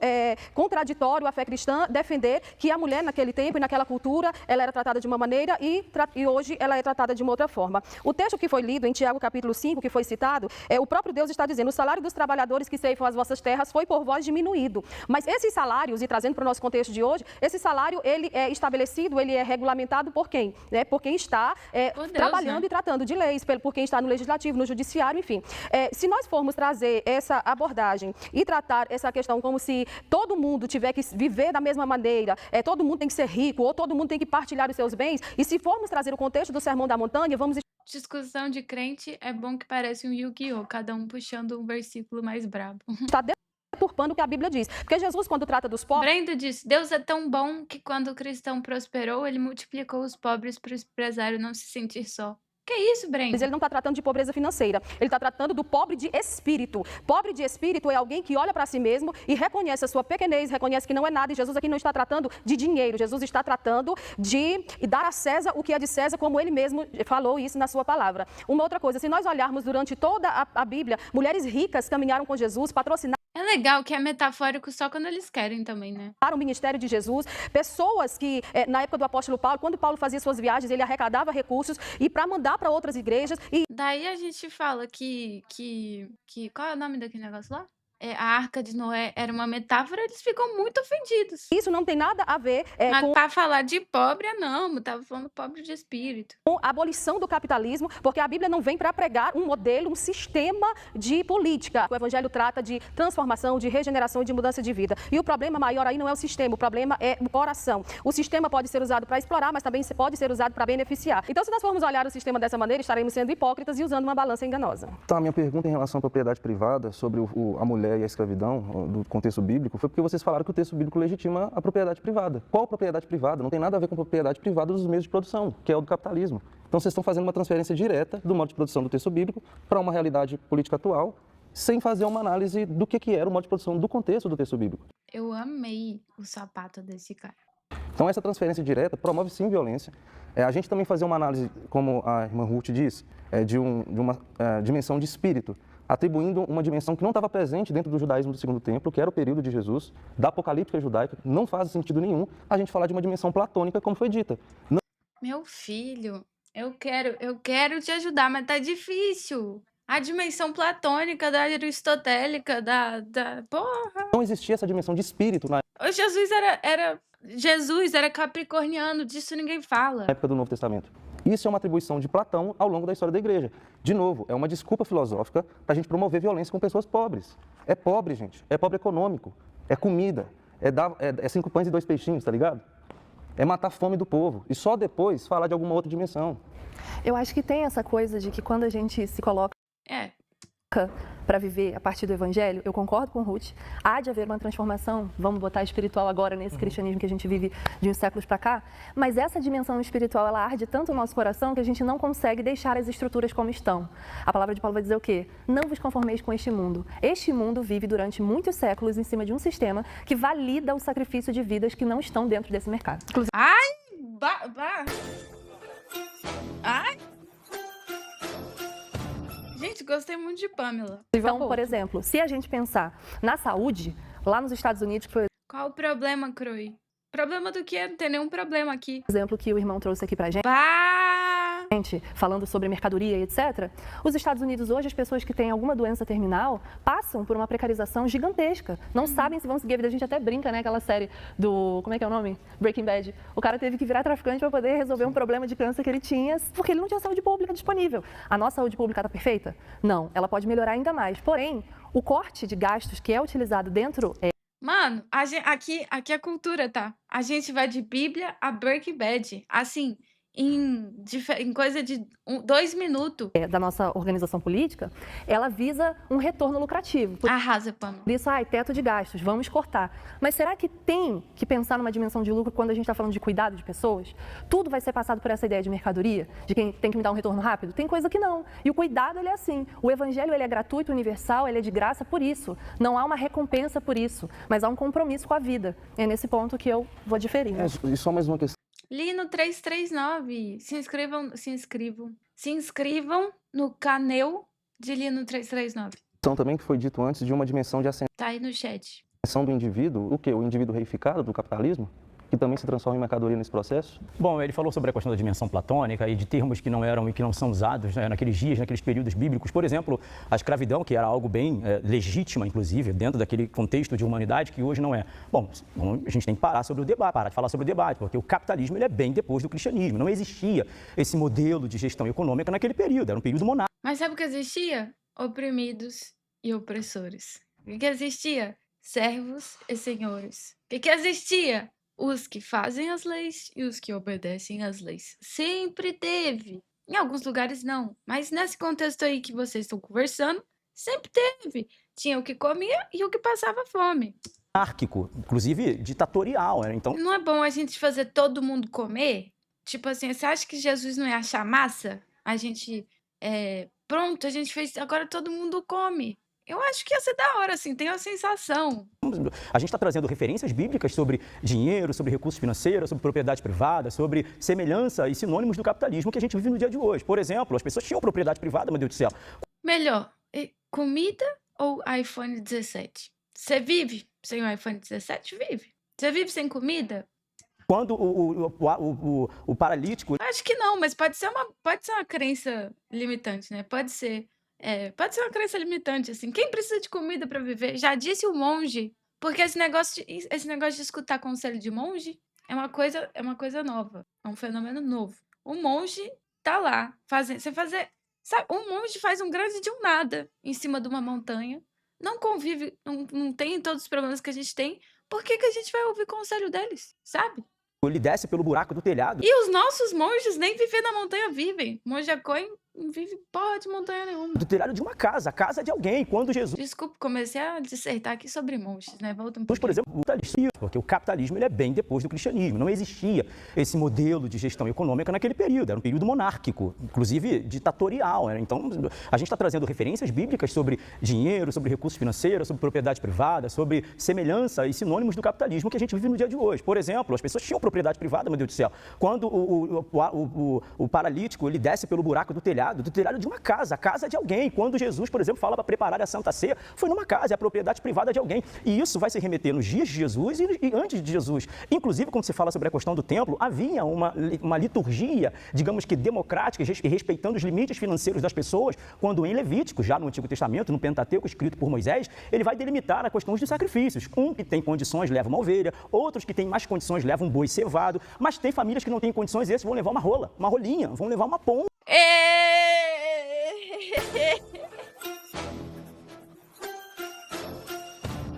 contraditória à fé cristã defender que a mulher naquele tempo e naquela cultura ela era tratada de uma maneira e hoje ela é tratada de uma outra forma. O texto que foi lido em Tiago capítulo 5, que foi citado, o próprio Deus está dizendo: o salário dos trabalhadores que ceifam as vossas terras foi por vós diminuído. Mas esses salários, e trazendo para o nosso contexto de hoje, esse salário ele é estabelecido, ele é regulamentado por quem? Por quem está trabalhando, né? E tratando de leis, por quem está no legislativo, no judiciário, enfim. Se nós formos trazer essa abordagem e tratar essa questão como se todo mundo tiver que viver da mesma maneira, todo mundo tem que ser rico, ou todo mundo tem que partilhar os seus bens, e se formos trazer o contexto do Sermão da Montanha, vamos... Discussão de crente é bom que parece um Yu-Gi-Oh! Cada um puxando um versículo mais brabo. Está deturpando o que a Bíblia diz. Porque Jesus, quando trata dos pobres... Brendo disse, Deus é tão bom que quando o cristão prosperou, ele multiplicou os pobres para o empresário não se sentir só. Que isso, Brenda? Ele não está tratando de pobreza financeira, ele está tratando do pobre de espírito. Pobre de espírito é alguém que olha para si mesmo e reconhece a sua pequenez, reconhece que não é nada. E Jesus aqui não está tratando de dinheiro, Jesus está tratando de dar a César o que é de César, como ele mesmo falou isso na sua palavra. Uma outra coisa, se nós olharmos durante toda a Bíblia, mulheres ricas caminharam com Jesus, patrocinaram... É legal que é metafórico só quando eles querem também, né? Para o ministério de Jesus, pessoas que, na época do apóstolo Paulo, quando Paulo fazia suas viagens, ele arrecadava recursos e para mandar para outras igrejas. E daí a gente fala que... Qual é o nome daquele negócio lá? a Arca de Noé era uma metáfora, eles ficam muito ofendidos. Isso não tem nada a ver Mas com pra falar de pobre, não, tava falando pobre de espírito. a abolição do capitalismo, porque a Bíblia não vem para pregar um modelo, um sistema de política. O Evangelho trata de transformação, de regeneração e de mudança de vida. E o problema maior aí não é o sistema, o problema é o coração. O sistema pode ser usado para explorar, mas também pode ser usado para beneficiar. Então, se nós formos olhar o sistema dessa maneira, estaremos sendo hipócritas e usando uma balança enganosa. Então, a minha pergunta em relação à propriedade privada, sobre a mulher e a escravidão, do contexto bíblico, foi porque vocês falaram que o texto bíblico legitima a propriedade privada. Qual propriedade privada? Não tem nada a ver com a propriedade privada dos meios de produção, que é o do capitalismo. Então, vocês estão fazendo uma transferência direta do modo de produção do texto bíblico para uma realidade política atual, sem fazer uma análise do que era o modo de produção do contexto do texto bíblico. Eu amei o sapato desse cara. Então, essa transferência direta promove, sim, violência. A gente também fazer uma análise, como a irmã Ruth diz, de uma dimensão de espírito, atribuindo uma dimensão que não estava presente dentro do judaísmo do Segundo Templo, que era o período de Jesus, da apocalíptica judaica. Não faz sentido nenhum a gente falar de uma dimensão platônica, como foi dita. Meu filho, eu quero te ajudar, mas tá difícil. A dimensão platônica, da aristotélica, porra. Não existia essa dimensão de espírito na O Jesus era capricorniano, disso ninguém fala. época do Novo Testamento. Isso é uma atribuição de Platão ao longo da história da igreja. De novo, é uma desculpa filosófica para a gente promover violência com pessoas pobres. É pobre, gente. É pobre econômico. É comida. É 5 pães e 2 peixinhos, tá ligado? É matar a fome do povo. E só depois falar de alguma outra dimensão. Eu acho que tem essa coisa de que quando a gente se coloca para viver a partir do Evangelho, eu concordo com Ruth, há de haver uma transformação, vamos botar espiritual agora nesse cristianismo que a gente vive de uns séculos para cá, mas essa dimensão espiritual, ela arde tanto no nosso coração que a gente não consegue deixar as estruturas como estão. A palavra de Paulo vai dizer o quê? Não vos conformeis com este mundo. Este mundo vive durante muitos séculos em cima de um sistema que valida o sacrifício de vidas que não estão dentro desse mercado. Ai! Gente, gostei muito de Pamela. Então, por exemplo, se a gente pensar na saúde, lá nos Estados Unidos, que foi Qual o problema, Croy? Problema do quê? Não tem nenhum problema aqui. o exemplo que o irmão trouxe aqui pra gente, falando sobre mercadoria e etc. Os Estados Unidos hoje, as pessoas que têm alguma doença terminal passam por uma precarização gigantesca. Não sabem se vão seguir a vida. A gente até brinca, né? Aquela série do... Como é que é o nome? Breaking Bad. O cara teve que virar traficante para poder resolver um problema de câncer que ele tinha, porque ele não tinha saúde pública disponível. A nossa saúde pública está perfeita? Não. Ela pode melhorar ainda mais. Porém, o corte de gastos que é utilizado dentro... Mano, aqui é cultura, tá? A gente vai de Bíblia a Breaking Bad. Assim, em coisa de 2 minutos. da nossa organização política, ela visa um retorno lucrativo. Por Arrasa, Pamela. isso, teto de gastos, vamos cortar. Mas será que tem que pensar numa dimensão de lucro quando a gente está falando de cuidado de pessoas? Tudo vai ser passado por essa ideia de mercadoria? De quem tem que me dar um retorno rápido? Tem coisa que não. E o cuidado, ele é assim. O evangelho, ele é gratuito, universal, ele é de graça por isso. Não há uma recompensa por isso, mas há um compromisso com a vida. É nesse ponto que eu vou diferir. Né? E só mais uma questão. Lino 339. Se inscrevam no canal de Lino 339. Também que foi dito antes de uma dimensão de Tá aí no chat. ascensão do indivíduo, o quê? O indivíduo reificado do capitalismo, que também se transforma em mercadoria nesse processo? Bom, ele falou sobre a questão da dimensão platônica e de termos que não eram e que não são usados, né, naqueles dias, naqueles períodos bíblicos. Por exemplo, a escravidão, que era algo bem legítima, inclusive, dentro daquele contexto de humanidade, que hoje não é. Bom, a gente tem que parar de falar sobre o debate, porque o capitalismo ele é bem depois do cristianismo. Não existia esse modelo de gestão econômica naquele período, era um período monárquico. Mas sabe o que existia? Oprimidos e opressores. O que existia? Servos e senhores. O que existia? Os que fazem as leis e os que obedecem às leis. Sempre teve. Em alguns lugares não. Mas nesse contexto aí que vocês estão conversando, sempre teve. Tinha o que comia e o que passava fome. Monárquico, inclusive ditatorial. Né? Então, Não é bom a gente fazer todo mundo comer? Tipo assim, você acha que Jesus não ia achar massa? A gente, pronto, a gente fez, agora todo mundo come. Eu acho que ia ser da hora, assim, tenho a sensação. a gente está trazendo referências bíblicas sobre dinheiro, sobre recursos financeiros, sobre propriedade privada, sobre semelhança e sinônimos do capitalismo que a gente vive no dia de hoje. Por exemplo, as pessoas tinham propriedade privada, meu Deus do céu. Melhor, comida ou iPhone 17? Você vive sem o iPhone 17? Vive. Você vive sem comida? Quando o paralítico... Acho que não, mas pode ser uma crença limitante, né? Pode ser. Pode ser uma crença limitante, assim. Quem precisa de comida para viver? Já disse o monge. Porque esse negócio de escutar conselho de monge é uma coisa nova. É um fenômeno novo. O monge tá lá fazendo. Sabe, um monge faz um grande de um nada em cima de uma montanha. Não convive, não tem todos os problemas que a gente tem. Por que a gente vai ouvir conselho deles, sabe? Ele desce pelo buraco do telhado. E os nossos monges nem viver na montanha vivem. Monge Acoin não vive porra de montanha nenhuma. Do telhado de uma casa, a casa de alguém. Quando Jesus, Desculpa, comecei a dissertar aqui sobre monges, né? Volta um por pouquinho. exemplo, porque o capitalismo ele é bem depois do cristianismo. Não existia esse modelo de gestão econômica naquele período. Era um período monárquico, inclusive ditatorial. Né? Então, a gente está trazendo referências bíblicas sobre dinheiro, sobre recursos financeiros, sobre propriedade privada, sobre semelhança e sinônimos do capitalismo que a gente vive no dia de hoje. Por exemplo, as pessoas tinham propriedade privada, meu Deus do céu. Quando o paralítico ele desce pelo buraco do telhado de uma casa, a casa de alguém. Quando Jesus, por exemplo, fala para preparar a Santa Ceia, foi numa casa, é a propriedade privada de alguém. E isso vai se remeter nos dias de Jesus e antes de Jesus. Inclusive, quando se fala sobre a questão do templo, havia uma liturgia, digamos que democrática e respeitando os limites financeiros das pessoas, quando em Levítico, já no Antigo Testamento, no Pentateuco, escrito por Moisés, ele vai delimitar a questão dos sacrifícios. Um que tem condições leva uma ovelha, outros que têm mais condições levam um boi cevado, mas tem famílias que não têm condições e esses vão levar uma rola, uma rolinha, vão levar uma pomba.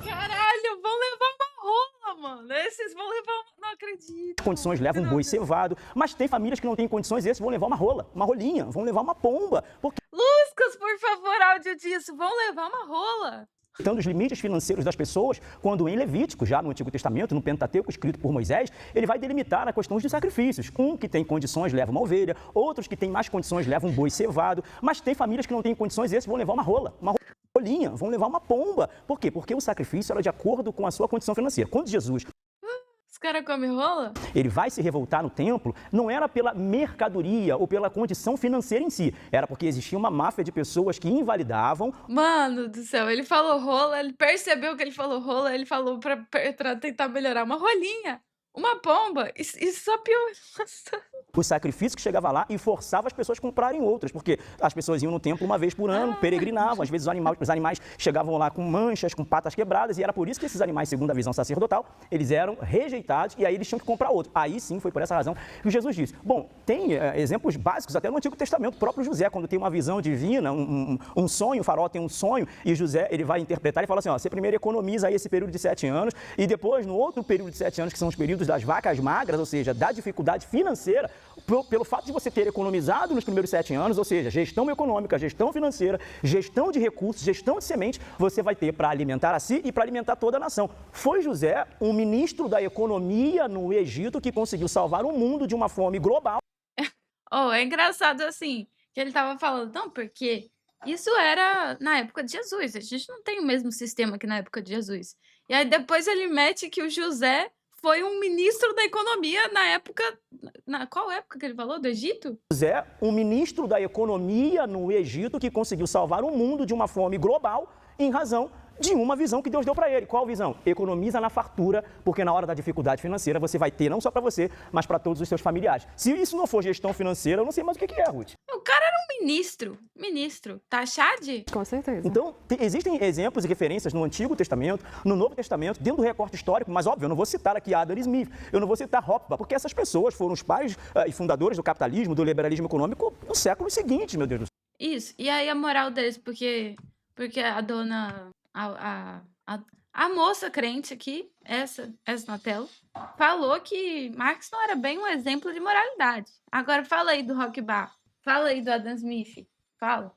Caralho, vão levar uma rola, mano. Esses vão levar Não acredito. Condições levam um boi cevado, mas tem famílias que não têm condições e esses vão levar uma rola, uma rolinha, vão levar uma pomba. Porque Luscas, por favor, áudio disso. Vão levar uma rola. respeitando os limites financeiros das pessoas, quando em Levítico, já no Antigo Testamento, no Pentateuco, escrito por Moisés, ele vai delimitar a questão dos sacrifícios. Um que tem condições leva uma ovelha, outros que têm mais condições levam um boi cevado, mas tem famílias que não têm condições e esses vão levar uma rola, uma rolinha, vão levar uma pomba. Por quê? Porque o sacrifício era de acordo com a sua condição financeira. Quando Jesus Os caras comem rola? ele vai se revoltar no templo, não era pela mercadoria ou pela condição financeira em si, era porque existia uma máfia de pessoas que invalidavam. Mano do céu, ele falou rola, ele percebeu que ele falou rola, ele falou pra tentar melhorar uma rolinha, uma pomba, isso só pior. O sacrifício que chegava lá e forçava as pessoas a comprarem outras, porque as pessoas iam no templo uma vez por ano, peregrinavam, às vezes os animais chegavam lá com manchas, com patas quebradas, e era por isso que esses animais, segundo a visão sacerdotal, eles eram rejeitados e aí eles tinham que comprar outro. Aí sim, foi por essa razão que Jesus disse. Bom, tem exemplos básicos até no Antigo Testamento, o próprio José, quando tem uma visão divina, um sonho, o faraó tem um sonho, e José, ele vai interpretar e fala assim, ó, você primeiro economiza aí esse período de 7 anos, e depois, no outro período de 7 anos, que são os períodos das vacas magras, ou seja, da dificuldade financeira, pelo fato de você ter economizado nos primeiros 7 anos, ou seja, gestão econômica, gestão financeira, gestão de recursos, gestão de semente, você vai ter para alimentar a si e para alimentar toda a nação. Foi José, um ministro da economia no Egito, que conseguiu salvar o mundo de uma fome global. É engraçado assim, que ele tava falando, não, porque isso era na época de Jesus, a gente não tem o mesmo sistema que na época de Jesus. E aí depois ele mete que o José foi um ministro da economia na época... Qual época que ele falou? Do Egito? José, um ministro da economia no Egito que conseguiu salvar o mundo de uma fome global em razão de uma visão que Deus deu para ele. Qual visão? Economiza na fartura, porque na hora da dificuldade financeira você vai ter não só para você, mas para todos os seus familiares. Se isso não for gestão financeira, eu não sei mais o que é, Ruth. O cara era um ministro. Tá Chade? Com certeza. Então, existem exemplos e referências no Antigo Testamento, no Novo Testamento, dentro do recorte histórico, mas óbvio, eu não vou citar aqui Adam Smith, eu não vou citar Hopper, porque essas pessoas foram os pais e fundadores do capitalismo, do liberalismo econômico no século seguinte, meu Deus do céu. Isso. E aí a moral deles, porque a dona... A moça crente aqui, essa na tela, falou que Marx não era bem um exemplo de moralidade. Agora fala aí do Rock Bar, fala aí do Adam Smith, fala.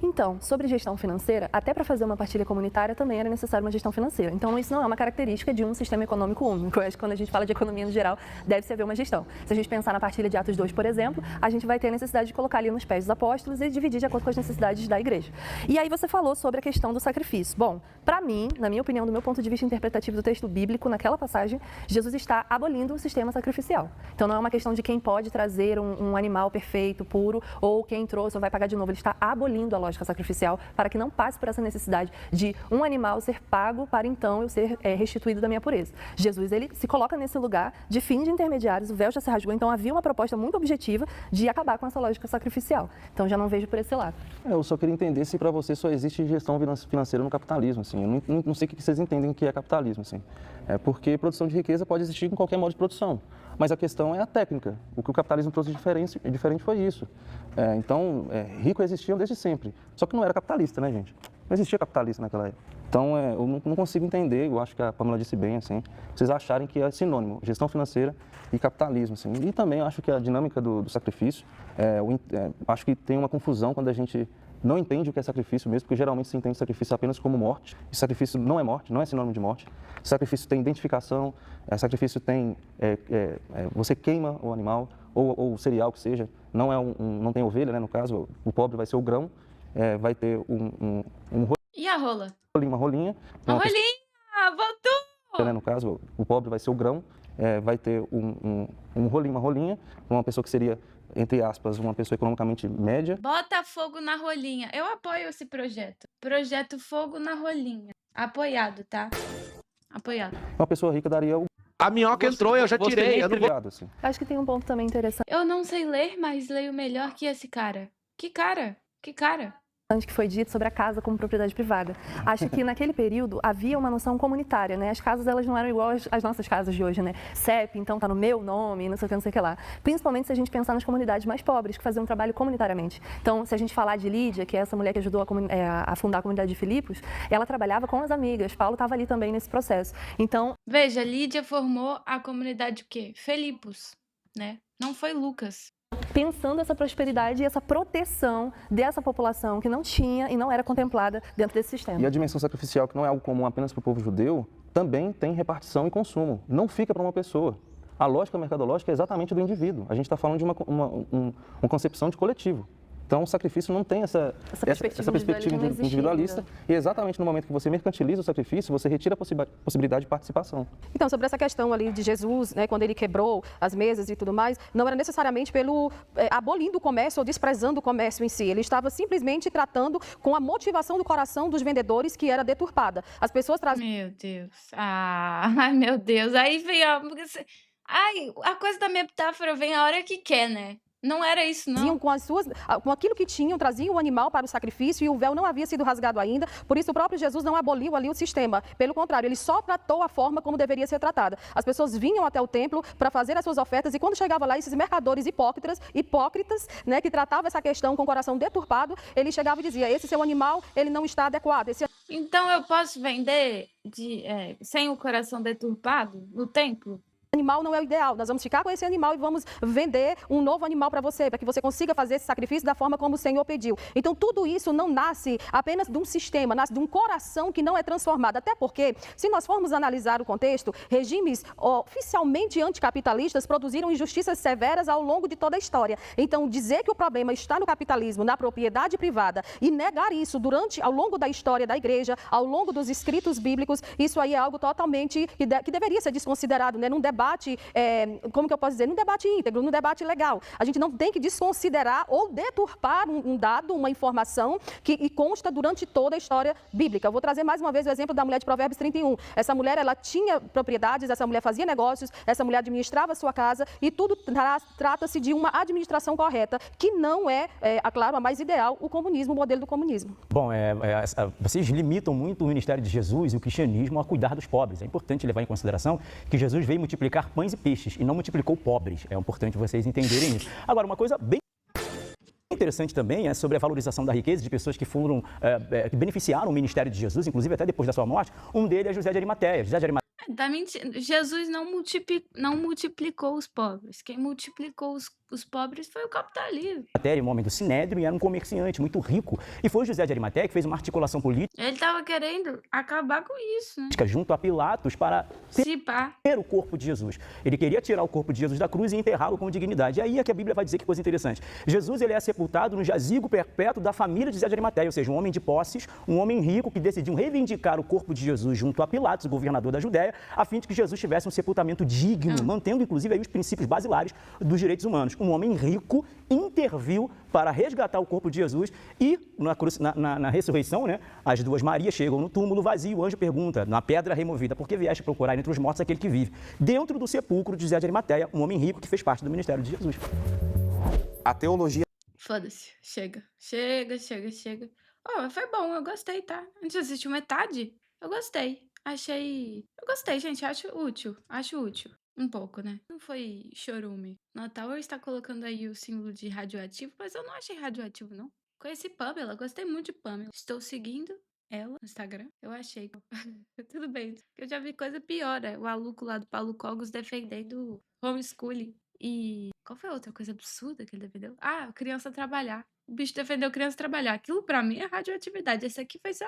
Então, sobre gestão financeira, até para fazer uma partilha comunitária também era necessário uma gestão financeira. Então, isso não é uma característica de um sistema econômico único. Eu acho que quando a gente fala de economia no geral, deve-se haver uma gestão. Se a gente pensar na partilha de Atos 2, por exemplo, a gente vai ter a necessidade de colocar ali nos pés dos apóstolos e dividir de acordo com as necessidades da igreja. E aí você falou sobre a questão do sacrifício. Bom, para mim, na minha opinião, do meu ponto de vista interpretativo do texto bíblico, naquela passagem, Jesus está abolindo o sistema sacrificial. Então, não é uma questão de quem pode trazer um animal perfeito, puro, ou quem trouxe ou vai pagar de novo. Ele está abolindo a lógica sacrificial para que não passe por essa necessidade de um animal ser pago para então eu ser restituído da minha pureza. Jesus, ele se coloca nesse lugar de fim de intermediários, o véu já se rasgou, então havia uma proposta muito objetiva de acabar com essa lógica sacrificial. Então já não vejo por esse lado. Eu só queria entender se para você só existe gestão financeira no capitalismo, assim. Eu não sei o que vocês entendem que é capitalismo, assim. Porque produção de riqueza pode existir com qualquer modo de produção, mas a questão é a técnica. O que o capitalismo trouxe de diferente foi isso. Então, rico existiam desde sempre, só que não era capitalista, né, gente? Não existia capitalista naquela época. Então, eu não consigo entender, eu acho que a Pamela disse bem, assim, vocês acharem que é sinônimo, gestão financeira e capitalismo, assim. E também acho que a dinâmica do sacrifício, acho que tem uma confusão quando a gente não entende o que é sacrifício mesmo, porque geralmente se entende sacrifício apenas como morte, e sacrifício não é morte, não é sinônimo de morte. Sacrifício tem identificação, sacrifício tem, você queima o animal, ou o cereal que seja, não tem ovelha, né, no caso, o pobre vai ser o grão, vai ter E a rola? uma rolinha. A rolinha! Voltou! Né, no caso, o pobre vai ser o grão, vai ter uma rolinha, uma pessoa que seria, entre aspas, uma pessoa economicamente média. Bota fogo na rolinha. Eu apoio esse projeto. Projeto Fogo na Rolinha. Apoiado, tá? Apoiado. Uma pessoa rica daria o... A minhoca entrou, eu já tirei. Eu não vou... assim. Acho que tem um ponto também interessante. Eu não sei ler, mas leio melhor que esse cara. Que cara? Que cara? Que foi dito sobre a casa como propriedade privada. Acho que naquele período havia uma noção comunitária, né? As casas, elas não eram igual às nossas casas de hoje, né? CEP, então tá no meu nome, não sei o que lá. Principalmente se a gente pensar nas comunidades mais pobres, que faziam um trabalho comunitariamente. Então, se a gente falar de Lídia, que é essa mulher que ajudou a fundar a comunidade de Filipos, ela trabalhava com as amigas. Paulo estava ali também nesse processo. Então... Veja, Lídia formou a comunidade o quê? Filipos, né? Não foi Lucas. Pensando essa prosperidade e essa proteção dessa população que não tinha e não era contemplada dentro desse sistema. E a dimensão sacrificial, que não é algo comum apenas para o povo judeu, também tem repartição e consumo. Não fica para uma pessoa. A lógica mercadológica é exatamente do indivíduo. A gente está falando de uma concepção de coletivo. Então, o sacrifício não tem essa perspectiva individualista. E exatamente no momento que você mercantiliza o sacrifício, você retira a possibilidade de participação. Então, sobre essa questão ali de Jesus, né, quando ele quebrou as mesas e tudo mais, não era necessariamente abolindo o comércio ou desprezando o comércio em si. Ele estava simplesmente tratando com a motivação do coração dos vendedores, que era deturpada. As pessoas traziam... Meu Deus. Ai, meu Deus. Aí vem a coisa da metáfora vem a hora que quer, né? Não era isso, não. Com aquilo que tinham, traziam o animal para o sacrifício e o véu não havia sido rasgado ainda. Por isso, o próprio Jesus não aboliu ali o sistema. Pelo contrário, ele só tratou a forma como deveria ser tratada. As pessoas vinham até o templo para fazer as suas ofertas e quando chegava lá, esses mercadores hipócritas, né, que tratavam essa questão com o coração deturpado, ele chegava e dizia, esse seu animal, ele não está adequado. Então eu posso vender sem o coração deturpado no templo? Animal não é o ideal, nós vamos ficar com esse animal e vamos vender um novo animal para você que você consiga fazer esse sacrifício da forma como o Senhor pediu. Então tudo isso não nasce apenas de um sistema, nasce de um coração que não é transformado, até porque, se nós formos analisar o contexto, regimes oficialmente anticapitalistas produziram injustiças severas ao longo de toda a história. Então dizer que o problema está no capitalismo, na propriedade privada e negar isso ao longo da história da igreja, ao longo dos escritos bíblicos, isso aí é algo totalmente que deveria ser desconsiderado, né, num debate, como que eu posso dizer, num debate íntegro, num debate legal. A gente não tem que desconsiderar ou deturpar um dado, uma informação que consta durante toda a história bíblica. Eu vou trazer mais uma vez o exemplo da mulher de Provérbios 31. Essa mulher, ela tinha propriedades, essa mulher fazia negócios, essa mulher administrava a sua casa e tudo trata-se de uma administração correta, que não é, claro, a mais ideal, o comunismo, o modelo do comunismo. Bom, vocês limitam muito o ministério de Jesus e o cristianismo a cuidar dos pobres. É importante levar em consideração que Jesus veio multiplicar pães e peixes e não multiplicou pobres. É importante vocês entenderem isso. Agora, uma coisa bem interessante também é sobre a valorização da riqueza de pessoas que que beneficiaram o ministério de Jesus, inclusive até depois da sua morte. Um deles é José de Arimateia. José de Arimateia Tá mentindo. Jesus não multiplicou os pobres. Quem multiplicou os pobres foi o capitalismo. Um homem do Sinédrio e era um comerciante muito rico. E foi José de Arimateia que fez uma articulação política. Ele estava querendo acabar com isso, né? Junto a Pilatos para ter o corpo de Jesus. Ele queria tirar o corpo de Jesus da cruz e enterrá-lo com dignidade. E aí é que a Bíblia vai dizer que coisa interessante. Jesus, ele é sepultado no jazigo perpétuo da família de José de Arimateia, ou seja, um homem de posses, um homem rico que decidiu reivindicar o corpo de Jesus junto a Pilatos, o governador da Judéia, Arimateia, a fim de que Jesus tivesse um sepultamento digno, mantendo inclusive aí os princípios basilares dos direitos humanos. Um homem rico interviu para resgatar o corpo de Jesus e na ressurreição, né, as duas Marias chegam no túmulo vazio, o anjo pergunta, na pedra removida, por que vieste procurar entre os mortos aquele que vive? Dentro do sepulcro de José de Arimateia, um homem rico que fez parte do ministério de Jesus. A teologia... Foda-se. Chega. Chega. Oh, foi bom, eu gostei, tá? A gente assistiu metade. Eu gostei. Eu gostei, gente. Acho útil. Um pouco, né? Não foi chorume. Natal está colocando aí o símbolo de radioativo, mas eu não achei radioativo, não. Conheci Pamela, gostei muito de Pamela. Estou seguindo ela no Instagram. Eu achei. Tudo bem. Eu já vi coisa pior, né? O Aluco lá do Paulo Cogos defendendo homeschooling. E qual foi a outra coisa absurda que ele defendeu? Ah, criança trabalhar. O bicho defendeu criança trabalhar. Aquilo pra mim é radioatividade. Esse aqui foi só...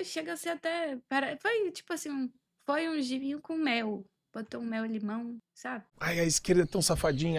Chega a ser até... Foi tipo assim, foi um gibinho com mel. Botou um mel e limão, sabe? Ai, a esquerda é tão safadinha.